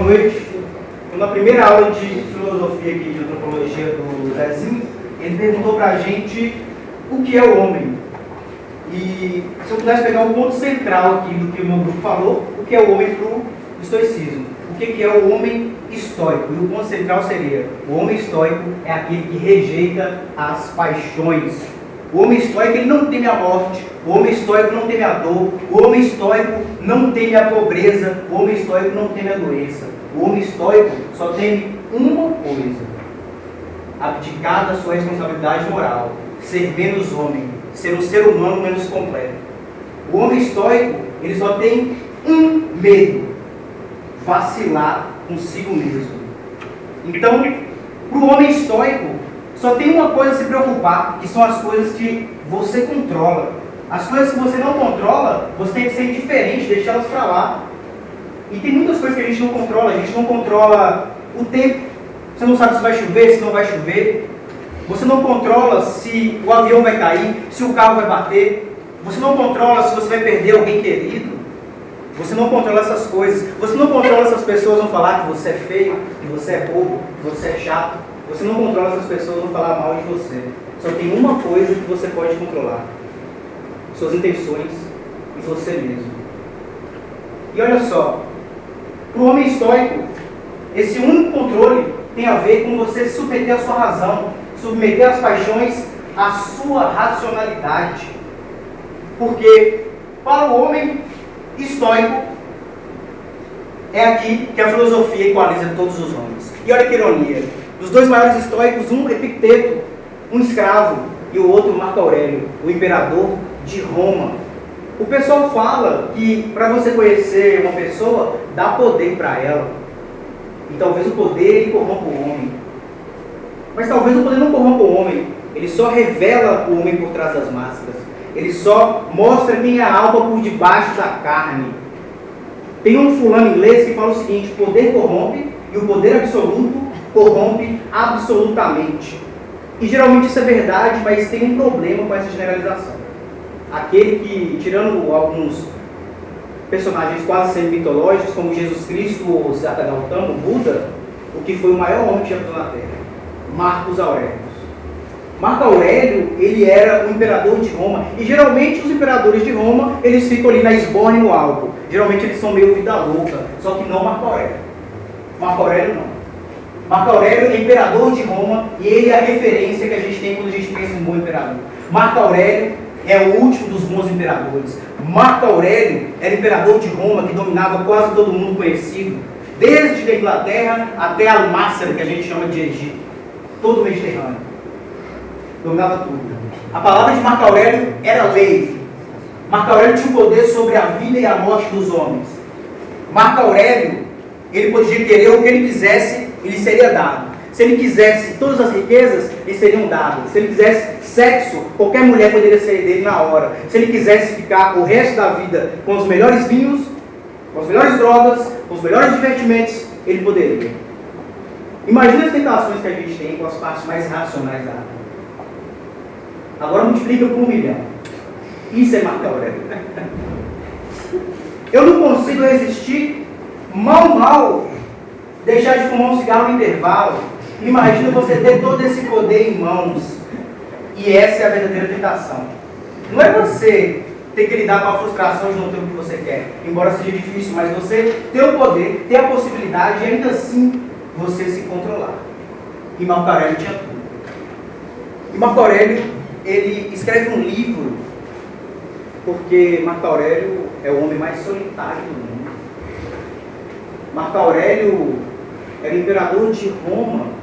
Boa noite. Na primeira aula de filosofia aqui, de antropologia do Zezinho, ele perguntou pra gente o que é o homem. E se eu pudesse pegar um ponto central aqui do que o meu grupo falou, o que é o homem para o estoicismo? O que é o homem estoico? E o ponto central seria: o homem estoico é aquele que rejeita as paixões. O homem estoico, ele não teme a morte. O homem estoico não teme a dor. O homem estoico não teme a pobreza. O homem estoico não teme a doença. O homem estoico só teme uma coisa: abdicar da sua responsabilidade moral, ser menos homem, ser um ser humano menos completo. O homem estoico, ele só tem um medo: vacilar consigo mesmo. Então, para o homem estoico, só tem uma coisa a se preocupar, que são as coisas que você controla. As coisas que você não controla, você tem que ser indiferente, deixá-las para lá. E tem muitas coisas que a gente não controla. A gente não controla o tempo. Você não sabe se vai chover, se não vai chover. Você não controla se o avião vai cair, se o carro vai bater. Você não controla se você vai perder alguém querido. Você não controla essas coisas. Você não controla se as pessoas vão falar que você é feio, que você é bobo, que você é chato. Você não controla se as pessoas vão falar mal de você. Só tem uma coisa que você pode controlar: suas intenções e você mesmo. E olha só, para o homem estoico, esse único controle tem a ver com você submeter a sua razão, submeter as paixões à sua racionalidade. Porque para o homem estoico, é aqui que a filosofia equaliza todos os homens. E olha que ironia: dos dois maiores estoicos, um Epicteto, um escravo, e o outro Marco Aurélio, o imperador de Roma. O pessoal fala que para você conhecer uma pessoa, dá poder para ela. E talvez o poder ele corrompa o homem. Mas talvez o poder não corrompa o homem. Ele só revela o homem por trás das máscaras. Ele só mostra quem é a alma por debaixo da carne. Tem um fulano inglês que fala o seguinte: o poder corrompe e o poder absoluto corrompe absolutamente. E geralmente isso é verdade, mas tem um problema com essa generalização. Aquele que, tirando alguns personagens quase semi-mitológicos, como Jesus Cristo ou Siddhartha Gautama, o Buda, o que foi o maior homem que já pisou na Terra? Marcos Aurélio. Marco Aurélio, ele era o imperador de Roma. E geralmente os imperadores de Roma, eles ficam ali na esborne no alto. Geralmente eles são meio vida louca. Só que não Marco Aurélio. Marco Aurélio não. Marco Aurélio é imperador de Roma e ele é a referência que a gente tem quando a gente pensa em um bom imperador. Marco Aurélio é o último dos bons imperadores. Marco Aurélio era imperador de Roma que dominava quase todo mundo conhecido, desde a Inglaterra até a Almácera, que a gente chama de Egito. Todo o Mediterrâneo. Dominava tudo. A palavra de Marco Aurélio era lei. Marco Aurélio tinha o poder sobre a vida e a morte dos homens. Marco Aurélio, ele podia querer o que ele quisesse, ele seria dado. Se ele quisesse todas as riquezas, lhe seriam dadas. Se ele quisesse sexo, qualquer mulher poderia ser dele na hora. Se ele quisesse ficar o resto da vida com os melhores vinhos, com as melhores drogas, com os melhores divertimentos, ele poderia. Imagina as tentações que a gente tem com as partes mais racionais da vida. Agora multiplica por 1 milhão. Isso é Marco Aurélio. Eu não consigo resistir, mal, deixar de fumar um cigarro no intervalo. Imagina você ter todo esse poder em mãos. E essa é a verdadeira tentação. Não é você ter que lidar com a frustração de não ter o que você quer, embora seja difícil, mas você ter o poder, ter a possibilidade e ainda assim você se controlar. E Marco Aurélio tinha tudo. E Marco Aurélio, ele escreve um livro porque Marco Aurélio é o homem mais solitário do mundo. Marco Aurélio era imperador de Roma.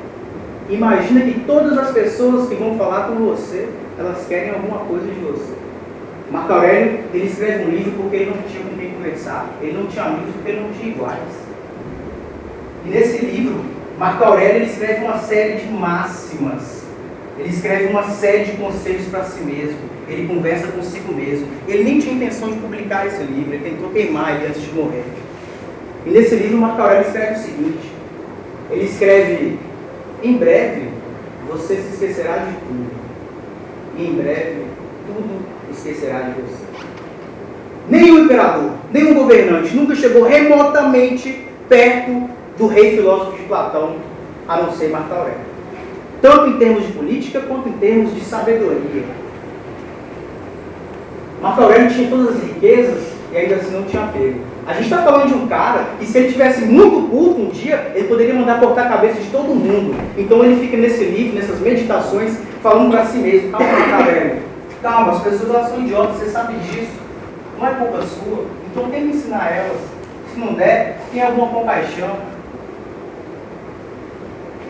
Imagina que todas as pessoas que vão falar com você, elas querem alguma coisa de você. Marco Aurélio, ele escreve um livro porque ele não tinha com quem conversar. Ele não tinha amigos porque ele não tinha iguais. E nesse livro, Marco Aurélio, ele escreve uma série de máximas. Ele escreve uma série de conselhos para si mesmo. Ele conversa consigo mesmo. Ele nem tinha intenção de publicar esse livro. Ele tentou queimar ele antes de morrer. E nesse livro, Marco Aurélio escreve o seguinte. Ele escreve: em breve, você se esquecerá de tudo. E em breve, tudo esquecerá de você. Nenhum imperador, nenhum governante nunca chegou remotamente perto do rei filósofo de Platão, a não ser Marco Aurélio. Tanto em termos de política, quanto em termos de sabedoria. Marco Aurélio tinha todas as riquezas e ainda assim não tinha apego. A gente está falando de um cara que, se ele tivesse muito culto um dia, ele poderia mandar cortar a cabeça de todo mundo. Então ele fica nesse livro, nessas meditações, falando para si mesmo: calma, Marco Aurélio, calma, as pessoas elas são idiotas, você sabe disso, não é culpa sua, então tem que ensinar elas. Se não der, tem alguma compaixão.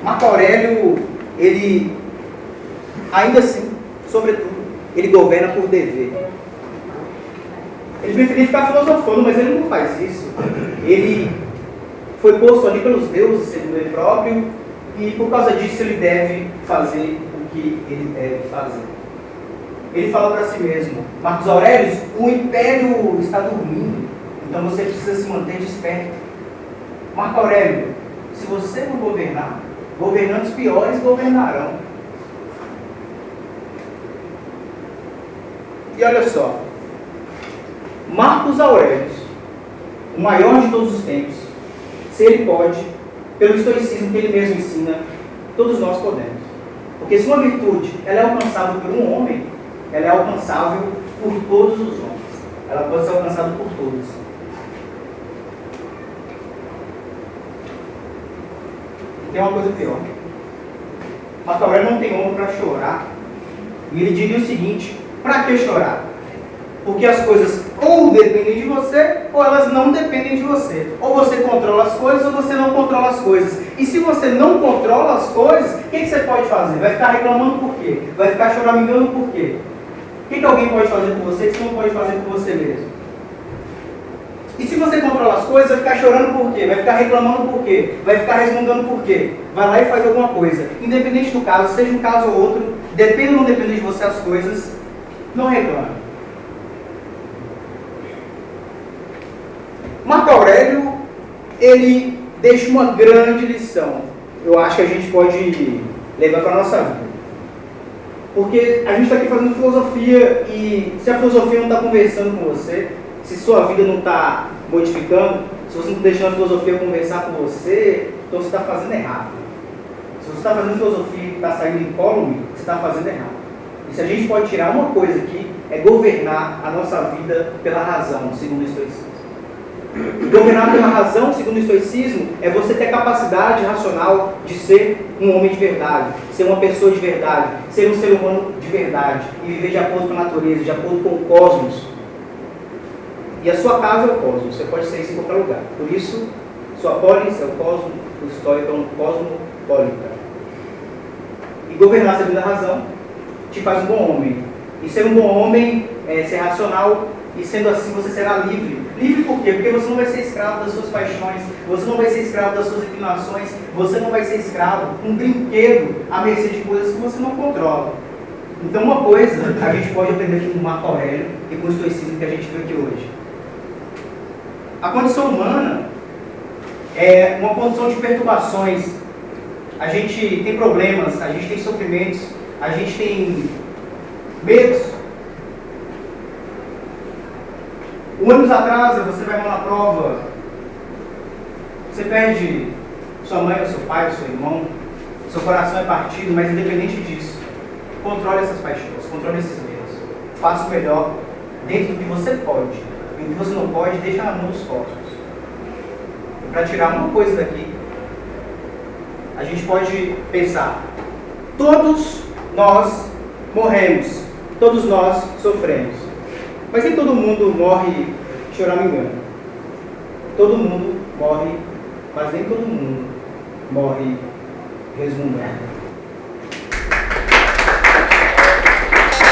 Marco Aurélio, ele, ainda assim, sobretudo, ele governa por dever. Ele preferia ficar filosofando, mas ele não faz isso. Ele foi posto ali pelos deuses, segundo ele próprio, e por causa disso ele deve fazer o que ele deve fazer. Ele fala para si mesmo: Marcos Aurélio, o império está dormindo, então você precisa se manter desperto. Marco Aurélio, se você não governar, governantes piores governarão. E olha só, Marcos Aurélio, o maior de todos os tempos, se ele pode, pelo estoicismo que ele mesmo ensina, todos nós podemos. Porque se uma virtude ela é alcançável por um homem, ela é alcançável por todos os homens. Ela pode ser alcançada por todos. E tem uma coisa pior. Marco Aurélio não tem ombro para chorar. E ele diria o seguinte: para que chorar? Porque as coisas ou dependem de você, ou elas não dependem de você. Ou você controla as coisas, ou você não controla as coisas. E se você não controla as coisas, o que você pode fazer? Vai ficar reclamando por quê? Vai ficar choramingando por quê? O que alguém pode fazer por você que você não pode fazer por você mesmo? E se você controla as coisas, vai ficar chorando por quê? Vai ficar reclamando por quê? Vai ficar resmungando por quê? Vai lá e faz alguma coisa. Independente do caso, seja um caso ou outro, depende ou não depende de você as coisas, não reclame. Marco Aurélio, ele deixa uma grande lição. Eu acho que a gente pode levar para a nossa vida. Porque a gente está aqui fazendo filosofia e se a filosofia não está conversando com você, se sua vida não está modificando, se você não está deixando a filosofia conversar com você, então você está fazendo errado. Se você está fazendo filosofia e está saindo incólume, você está fazendo errado. E se a gente pode tirar uma coisa aqui, é governar a nossa vida pela razão, segundo o estoicismo. E governar pela razão, segundo o estoicismo, é você ter capacidade racional de ser um homem de verdade, ser uma pessoa de verdade, ser um ser humano de verdade e viver de acordo com a natureza, de acordo com o cosmos. E a sua casa é o cosmos, você pode ser isso em qualquer lugar. Por isso, sua polis é o cosmos, o estoico é um cosmopolita. E governar segundo a razão te faz um bom homem. E ser um bom homem é ser racional, e sendo assim você será livre. Livre por quê? Porque você não vai ser escravo das suas paixões, você não vai ser escravo das suas inclinações, você não vai ser escravo, um brinquedo à mercê de coisas que você não controla. Então uma coisa a gente pode aprender aqui com Marco Aurélio e com o estoicismo que a gente viu aqui hoje. A condição humana é uma condição de perturbações. A gente tem problemas, a gente tem sofrimentos, a gente tem medos. O ônibus atrasa, você vai mal na prova, você perde sua mãe, seu pai, seu irmão, seu coração é partido, mas independente disso, controle essas paixões, controle esses medos. Faça o melhor dentro do que você pode. E o que você não pode, deixa na mão dos cosmos. E para tirar uma coisa daqui, a gente pode pensar: todos nós morremos, todos nós sofremos. Mas nem todo mundo morre choramingando. Todo mundo morre, mas nem todo mundo morre resmungando.